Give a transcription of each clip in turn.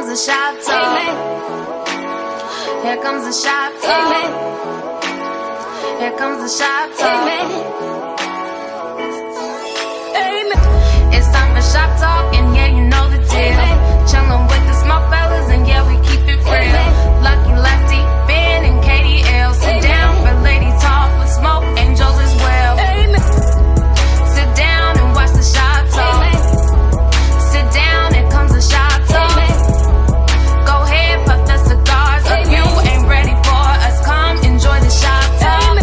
comes the shop talk. Here comes the shop talk. Here comes the shop talk. It's time for shop talk, and yeah, you know the deal. Chillin' with the smoke fellas, and yeah, we keep it real. Lucky Lefty, Ben, and KDL. Sit down for lady talk with smoke angels as well. Sit down and watch the shop talk. Sit down, here comes the shop talk. Go ahead, puff the cigars. If you ain't ready for us, come enjoy the shop talk.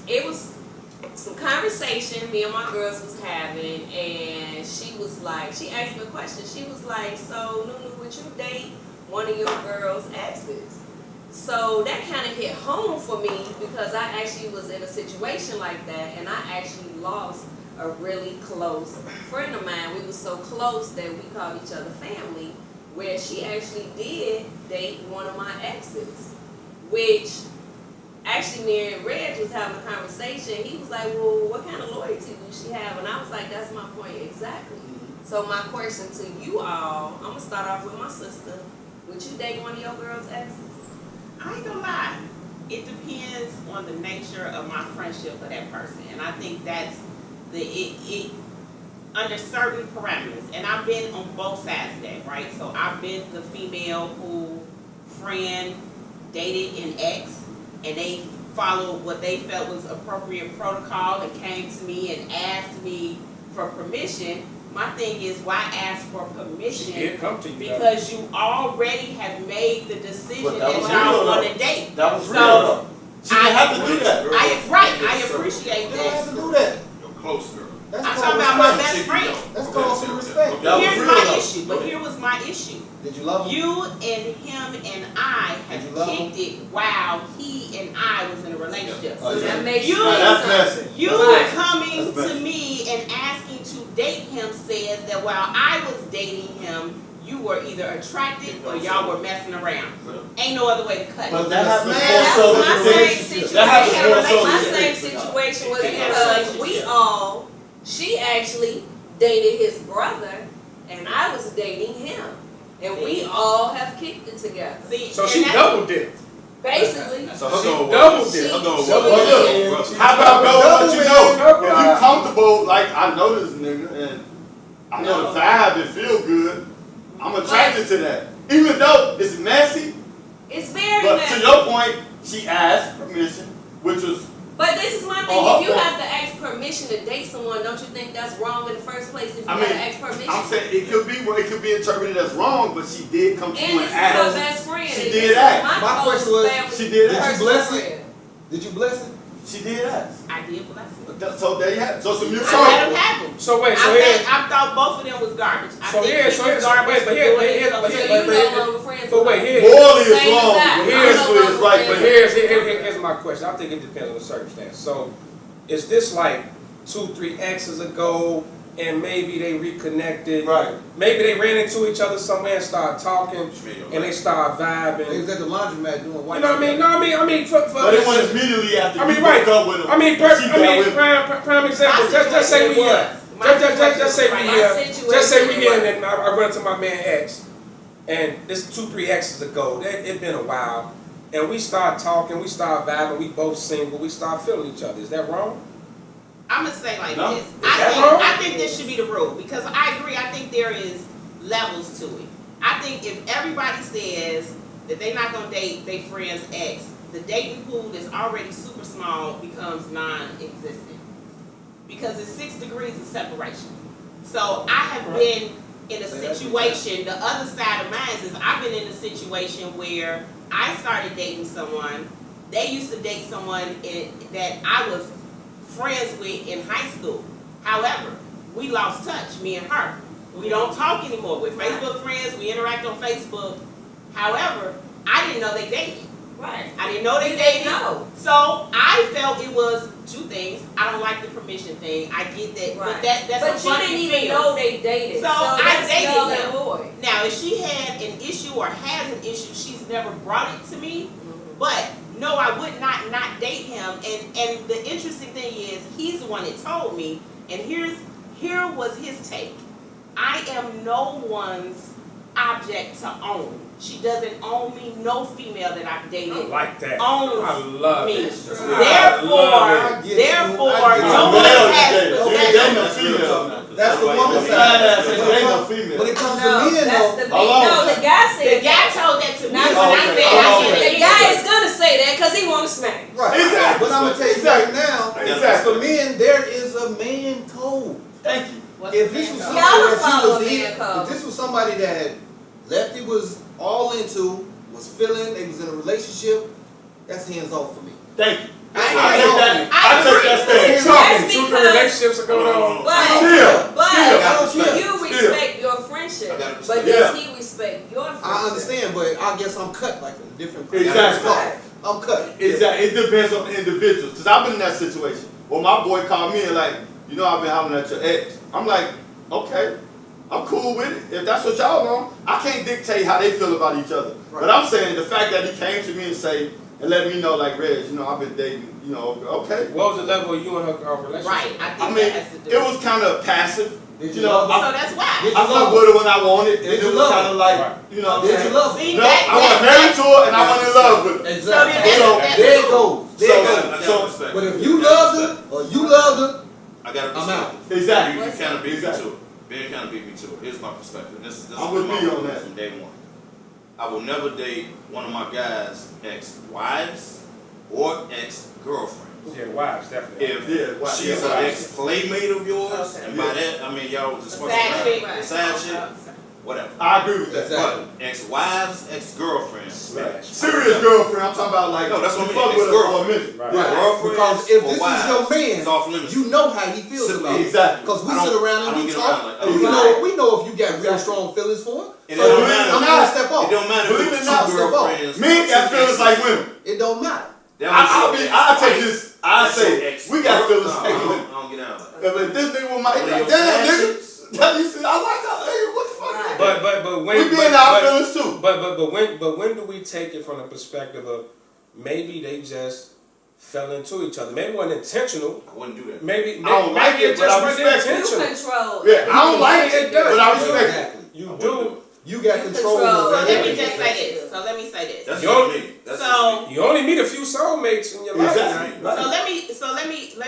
It was some conversation me and my girls was having, and she was like, she asked me a question. She was like, so Nunu, would you date one of your girls' exes? So that kind of hit home for me because I actually was in a situation like that, and I actually lost a really close friend of mine. We were so close that we called each other family, where she actually did date one of my exes, which actually, me and Reg was having a conversation. He was like, well, what kind of loyalty do she have? And I was like, that's my point exactly. So my question to you all, I'm going to start off with my sister. Would you date one of your girls' exes? I ain't gonna lie. It depends on the nature of my friendship with that person. And I think that's it under certain parameters. And I've been on both sides of that, right? So I've been the female who friend dated an ex, and they followed what they felt was appropriate protocol and came to me and asked me for permission. My thing is, why ask for permission? She did come to you, because you already have made the decision that was y'all real, want to date. That was real. So She didn't have to do that. I appreciate You don't have that. to do that. Your close girl. That's I'm called talking about my respect. best friend. That's called some respect. That was Here's real, my though. issue, but here was my issue. Did you love him? You and him and I Did you have love kicked it while he and I was in a relationship. Oh, So yeah. that makes You, That's messy. you Right. coming That's to messy. me and asking to date him says that while I was dating him, you were either attracted or y'all were messing around. Ain't no other way to cut But it. that happens Man, more That so was with my the same relationship. situation. That happens more so My with the same relationship. situation was They had a because we relationship. all, she actually dated his brother, and I was dating him. And we all have kicked it together. See, So and she that's- double dipped. Basically. So her goal double was. dip. Her goal was. Double Look, dip. how about go Double what you dip. know? If you comfortable, like I know this nigga and I know No. the vibe, it feel good. I'm attracted to that. Even though it's messy, It's very but messy. to your point, she asked permission, which was But this is my thing. Oh, If you oh. have to ask permission to date someone, don't you think that's wrong in the first place if you I gotta mean, ask permission? I'm saying it could be interpreted as wrong, but she did come to And you this and is her ask. best friend. She and did this is ask. My My close question was, family she did ask. Did you personal bless it? friend. Did you bless him? She did ask. I did bless it. So there you have it. So some mutual. I let him have them. So wait, so I, here, think, I thought both of them was garbage. I So think here- he so was here- so garbage wait, for but here- doing but it here- so but So here- serious. you no longer friends but with wait, her. here- Morally is Same as wrong. that. but Here's Physically is right. but But here's my question. I think it depends on the circumstance. So, is this like 2-3 exes ago, and maybe they reconnected? Right. Maybe they ran into each other somewhere and started talking, and they started They vibing. was at the laundromat doing white You know what I mean? No, I mean, for But it was immediately after I mean, you right. broke up with him. I mean, and she got with him. prime example. Just say we here. Just say we here. Just say we here, and then I run to my man X, and this 2-3 exes ago. It been a while, and we start talking, we start vibing, we both single, we start feeling each other. Is that wrong? I'm gonna say like No. this. that wrong? I think this should be the rule because I agree. I think there is levels to it. I think if everybody says that they're not gonna date their friend's ex, the dating pool that's already super small becomes non-existent because it's 6 degrees of separation. So I have been in a situation. The other side of mine is I've been in a situation where I started dating someone. They used to date someone that I was friends with in high school. However, we lost touch, me and her. We don't talk anymore. We're Facebook friends. We interact on Facebook. However, I didn't know they dated. Right. I didn't know they You dated. didn't know. So I felt it was two things. I don't like the permission thing. I get that, but Right. that's But a you funny didn't even feel. know they dated. So I that's dated null him. and void. Now, if she had an issue or has an issue, she's never brought it to me. But no, I would not date him. And the interesting thing is, he's the one that told me. And here was his take. I am no one's object to own. She doesn't own me. No female that I've dated I like that. owns I love me. it. Therefore, no one has possession. That's the woman's side. When it comes to men, that's though, the no, the guy said The guy told that to me. Not When I said, I said, the guy is gonna say that because he want to smash. right. Exactly. But I'm gonna tell you right now, Exactly. for men, there is a man code. Thank you. If this was somebody Y'all that follow she was man in, code. if this was somebody that Lefty was all into, was feeling, they was in a relationship, that's hands off for me. Thank you. I I take that stance. Talking, That's two because- relationships are going on. But I don't care. you respect your friendship, I gotta but respect- does he respect your friendship? I understand, but I guess I'm cut like a different. Exactly. I'm cut. Exactly. It depends on the individuals. Because I've been in that situation. Well, my boy called me and like, you know, I've been hollering at your ex. I'm like, okay, I'm cool with it. If that's what y'all want, I can't dictate how they feel about each other. Right. But I'm saying the fact that he came to me and let me know, like, Reg, you know, I've been dating, you know, okay. What was the level of you and her relationship? Right, I I think mean, that has to do. it was kind of passive. Did You you know, love So her? that's why. Did I you fucked love with her when I wanted, and Did it you was love kind her? of like, Right. you know what I'm Did saying? you love her? See, No, I wasn't married to her, and I wasn't in love with her. Exactly. So then So, that's There it goes. There it So- goes. I so- gotta respect. But if you loved her or you loved her, I gotta I'm out. respect. Exactly. You kind of beat me Exactly. to it. Ben kind of beat me to it. Here's my perspective. This I'm is with my you on rule that. from day one. I will never date one of my guys' ex-wives or ex-girlfriends. Yeah, wives, definitely. If she's yeah, an ex-playmate of yours, Okay. and by that I mean y'all was just fucking Side around. chick. Right. Side shit, whatever. I agree with that. Exactly. But ex-wives, ex-girlfriends, Smash. Serious girlfriend, I'm talking about like, No, that's what I you mean, fuck with her for a ex-girlfriend. minute. Right. right? Girlfriends Because if or this is wives, your it's man, off limits. you know how he feels Simply, about it. Exactly. Because we I don't- sit around I and don't we get talk, around like- and we know if you got real strong feelings for it. And So it don't I'm matter. not gonna step It off. don't matter if Believe it it was or not, two step off. girlfriends. Men got feelings like women. It don't matter. I take this, I That's your say, ex. we got feelings No, like I women. don't get out like that. If this nigga with my, One of your damn side nigga, chicks. you see, I like her, hey, what the fuck? Right. But when We be in our feelings too. But when do we take it from the perspective of maybe they just fell into each other? Maybe it wasn't intentional. I wouldn't do that. Maybe I don't like maybe it, it but just I wasn't respect it. You intentional. control. Yeah, I don't like It it, does. but I respect it. Exactly. You I do. wouldn't You got You control control. over So that. let me just say this. So let me say this. That's You just only- me. That's So- You only meet a few soulmates in your life. Exactly. man. So let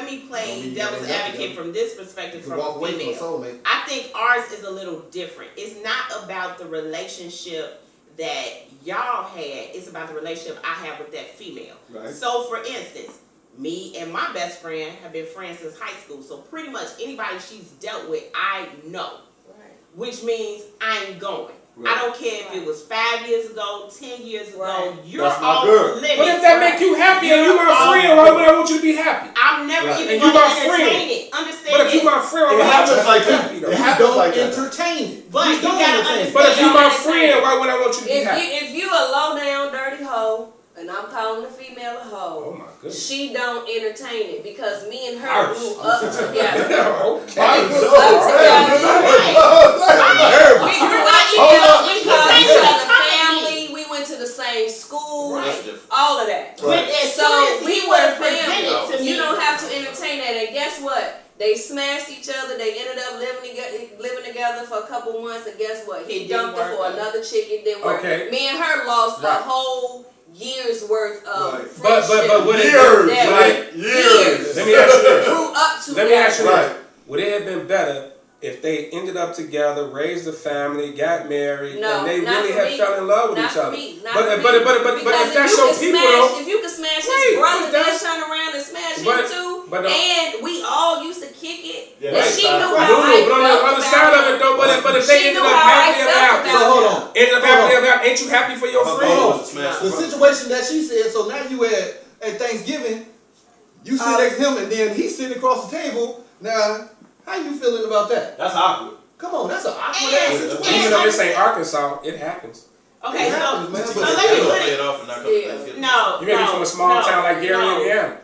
me play Don't be devil's getting that advocate from this perspective You from walk a away from a female. soulmate. I think ours is a little different. It's not about the relationship that y'all had. It's about the relationship I have with that female. Right. So for instance, me and my best friend have been friends since high school. So pretty much anybody she's dealt with, I know. Right. Which means I'm going. Right. I don't care if it was 5 years ago, 10 years ago. Right. You're That's my off girl. limits. But if that make you happy and you my friend, why would I want you to be happy? I'm never Right. even And you going to my friend. entertain it. Understand But if you this. my friend, It why would happens I like want you to be that. happy It though? happens Don't like that. entertain it. But you don't gotta entertain it. understand. But if you my Y'all friend, why would I want you to be happy? If you a low down dirty hoe, and I'm calling the female a Oh hoe, my goodness. she don't entertain it because me and her Harsh. grew up together. Okay. We grew up together. We grew up together. We called each other family. We went to the same school. That's different. All of that. But as So soon as we he were would've family. presented to me, You don't have to entertain that. And guess what? They smashed each other. They ended up living together for a couple months. And guess what? He It didn't dumped her work for out. another chick. It didn't work. Okay. Me and her lost a Right. whole year's worth of Right. friendship. But would it Years, Yeah. like years. Let me ask you this. Grew up together. Let me ask you Right. this. Would it have been better if they ended up together, raised a family, got married, No, and they not really for had me. fell in love with Not each for other? me. Not But for but me. but but Because if that's you your can people smash, though. if you can smash Right, his brother, but then that's- turn around and smash but- him too. but the- And we all used to kick it. Yeah, and right, she side. knew I how I but on the felt other about side of him. it though, but if they She ended knew up how I happily felt ever about after, So hold on. ended up Hold happily on. ever after, ain't you happy for your My friend? goal was to smash The the situation that she said, so now you at Thanksgiving, you sit next to him and then he's sitting across the table. Now, how you feeling about that? That's awkward. Come on, that's an awkward And- ass Even situation. though this ain't Arkansas, it happens. Okay, It happens, man, so but let They me don't put play it. it off and not come Yeah. Thanksgiving. No, You may be from a small town like Gary, Indiana.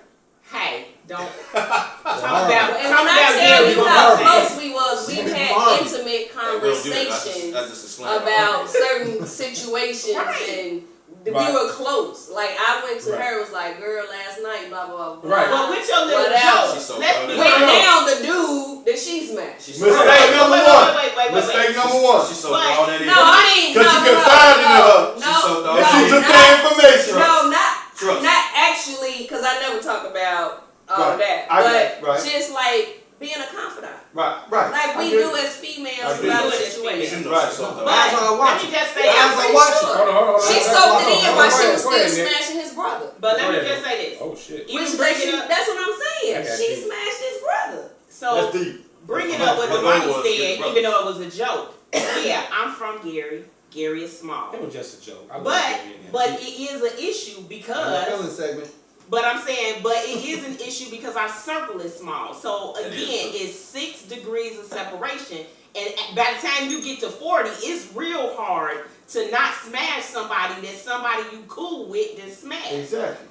Hey, don't talk Alright. about. And Talk when I about tell Gary. you gonna how argue. close we was, we We gonna had argue. intimate They don't do that. conversations I just explained about certain situations Right. and Right. we were close. Like I went to Right. her, was like, girl, last night, blah blah blah. Right. But with your little Whatever. joke, So let's proud be of Went her. real. down the dude that she smashed. She's Mistake Wait, number wait, one. wait. Mistake number one. She's so But- proud that No, I mean, Cause no, you no, confided in no, her. No, She's so no, dumb. And she took not- that information. No, not Trust. not actually, because I never talk about all Right. that. I But get it, right. just like being a confidant, Right. like I we get do it. as females I get about it. situations. Right. She's so dumb. That's how I Let watch me it. just say That's this. how I watch it. Sure. Hold on. She That's soaked why- it in hold while on, she go was ahead, still Nick. smashing his brother. But let Go me ahead. just say this. Oh shit. Even Which bringing she, up, that's what I'm saying. I got She you. smashed his brother. so That's deep. bringing up what But Damani was his said, brother. even though it was a joke. Yeah, I'm from Gary. Gary is small, It was just a joke. I love but Gary, Indiana. but it is an issue In the because. feeling segment. But I'm saying, but it is an issue because our circle is small. So It again, is. it's 6 degrees of separation. And by the time you get to 40, it's real hard to not smash somebody that somebody you cool with that smash. Exactly.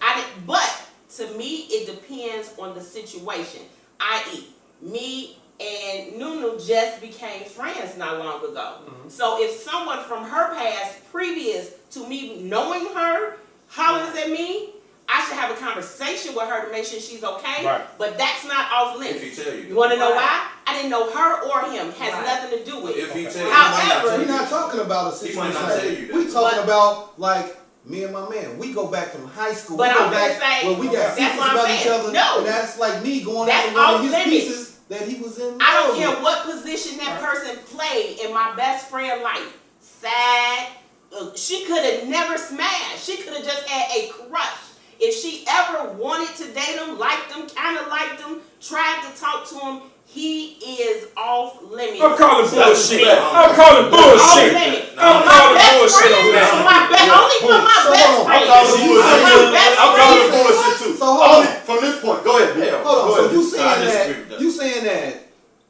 But to me, it depends on the situation. I.e., me and Nunu just became friends not long ago. So if someone from her past, previous to me knowing her, hollers at me, I should have a conversation with her to make sure she's okay. Right. But that's not off If limits. he tell You you. want to know Right. why? I didn't know her or him. Has Right. nothing to do with If it. he tell you. However, We're not talking about a He might situation not like tell that. you that. We talking But- about like me and my man. We go back from high school. But we go I'm gonna back say- where we got that's secrets what I'm about saying. each other. No. And that's like me going That's out and running off his limits. pieces that he was in. I don't love care with. what position that person played in my best friend life. Sad. She could have never smashed. She could have just had a crush. If she ever wanted to date him, liked him, kind of liked him, tried to talk to him, he is off limits. I'm calling bullshit. That's- I'm calling Off bullshit. limits. I'm My calling best bullshit friend, on that. my best, only for my So best hold on. friend. I'm calling bullshit My too. best I'm calling friend. bullshit too. So hold on. Only from this point. Go ahead. Hell. Hold on. Go So ahead. you I saying disagree with that that. you saying that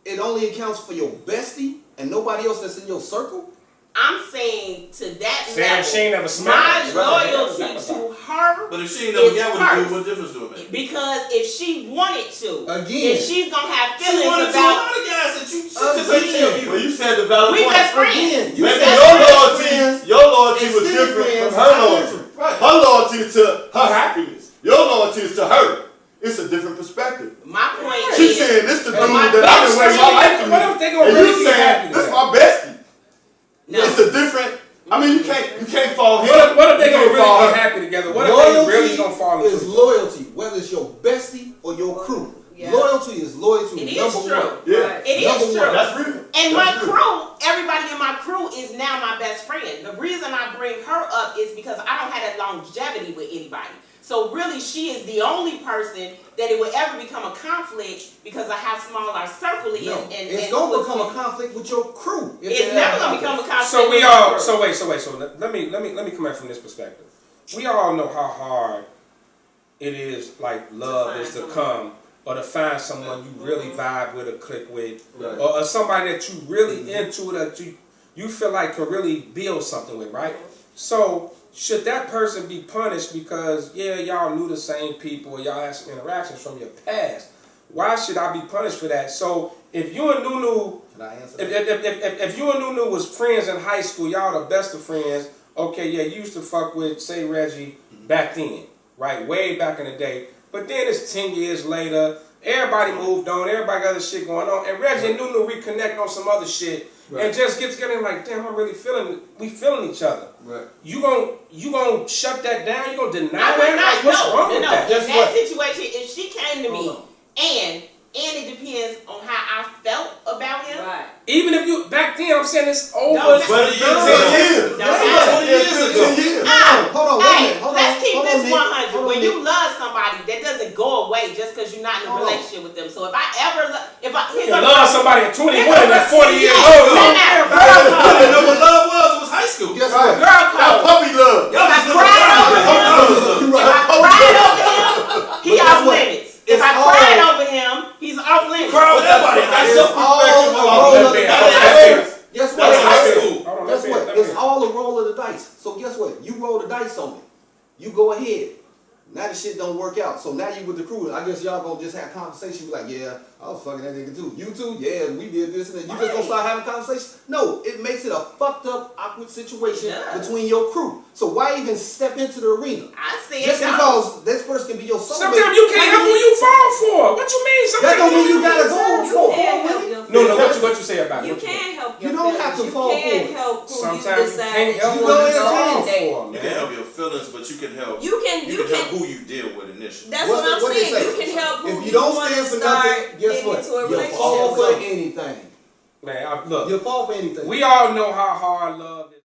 it only accounts for your bestie and nobody else that's in your circle? I'm saying to that Saying level, she ain't never my smashed. loyalty to her, But if she ain't never It's got with a hers. dude, what difference do it make? because if she wanted to, Again. then she's gonna have She feelings wanted to a about. lot of guys that you Again. just ain't tell you. Well, you said the valid We point. best friends. Again, you Maybe said your best loyalty, friends, your loyalty was extended different friends from her are loyalty. different. Right. Her loyalty is to her happiness. Your loyalty is to her. It's a different perspective. My point She's is, saying this the dude But my that I've been best waiting my friend- life to What if meet. they gonna And really you be saying happy this with my bestie. no. It's a different. I mean, you can't fall him. What if they You gonna can't fall really be her. happy together? What if they really gonna fall into is it? loyalty, whether it's your bestie or your crew. Yeah. Loyalty is loyalty. It is number true. one. Yeah, It Number is one. true. that's real. And my That's real. crew, everybody in my crew is now my best friend. The reason I bring her up is because I don't have that longevity with anybody. So really, she is the only person that it would ever become a conflict because of how small our circle is. No, and it's and gonna who become a is- conflict with your crew. if It's they never have gonna become a conflict. So we with all. my So crew. wait. So let me come at it from this perspective. We all know how hard it is, like love find is to someone. come or to find someone you really vibe with or click with, Right. or somebody that you really into that you feel like can really build something with, right? So should that person be punished because y'all knew the same people, y'all had some interactions from your past? Why should I be punished for that? So if you and Nunu, Can I answer that? if you and Nunu was friends in high school, y'all the best of friends. Okay, yeah, you used to fuck with, say, Reggie back then, right? Way back in the day. But then it's 10 years later. Everybody moved on. Everybody got other shit going on. And Reggie and Nunu reconnect on some other shit. Right. And just get together and like, damn, I'm really we feeling each other. Right. You gon' shut that down? You gonna deny I would that? not. Like, what's No, wrong no, with no. that? Guess In what? that situation, if she came to me Hold on. and it depends on how I felt about him. Right. Even if you back then, I'm saying it's over. No, It's But years it's 10 ago. years. No, Yeah, 20 years 15 ago. years. Hold on, wait a Hey, minute. Hold let's on. keep Hold this on, Nick. 100. Hold on, When Nick. you love somebody, that doesn't go away just because you're not in a Hold on. relationship with them. So if I ever, You can love somebody at 21 Here and at goes- 40 years Yeah, old. time out. Damn, Girl I code. didn't know what love was. It was high school. Guess Right. what? Girl That code. puppy love. Y'all If I just cried over him, You if I right. cried over him, he But guess off what? limits. If It's I all- cried over him, he's off limits. Cry with everybody. High It's school. all a perspective of roll of the that. dice. That's Guess That's what? high school. Hold on, Guess let me- what? let me- It's all a roll of the dice. So You go ahead. Now the shit don't work out. So now you with the crew. I guess y'all gonna just have conversation. Be like, yeah, I was fucking that nigga too. You too? Yeah, we did this and that. You just gonna start having conversation? No, it makes it a fucked up, awkward situation between your crew. So why even step into the arena? I said Just because this person can be your soulmate. Sometimes you can't help who you fall for. What you mean? That Sometimes don't mean you gotta go You for can't it. help your No, feelings. what you say about it? You What can't help You your don't feelings. have to you fall for can't it. help who Sometimes you you decide can't help you who want you to go fall on a date. for, You man. can help your feelings, but you can help. You can help who you deal with initially. That's What's what I'm what they saying. say? You can help who If you don't want stand to for start nothing, guess getting what? into a You relationship fall for with. anything. Man, look, You fall for anything. we all know how hard love is.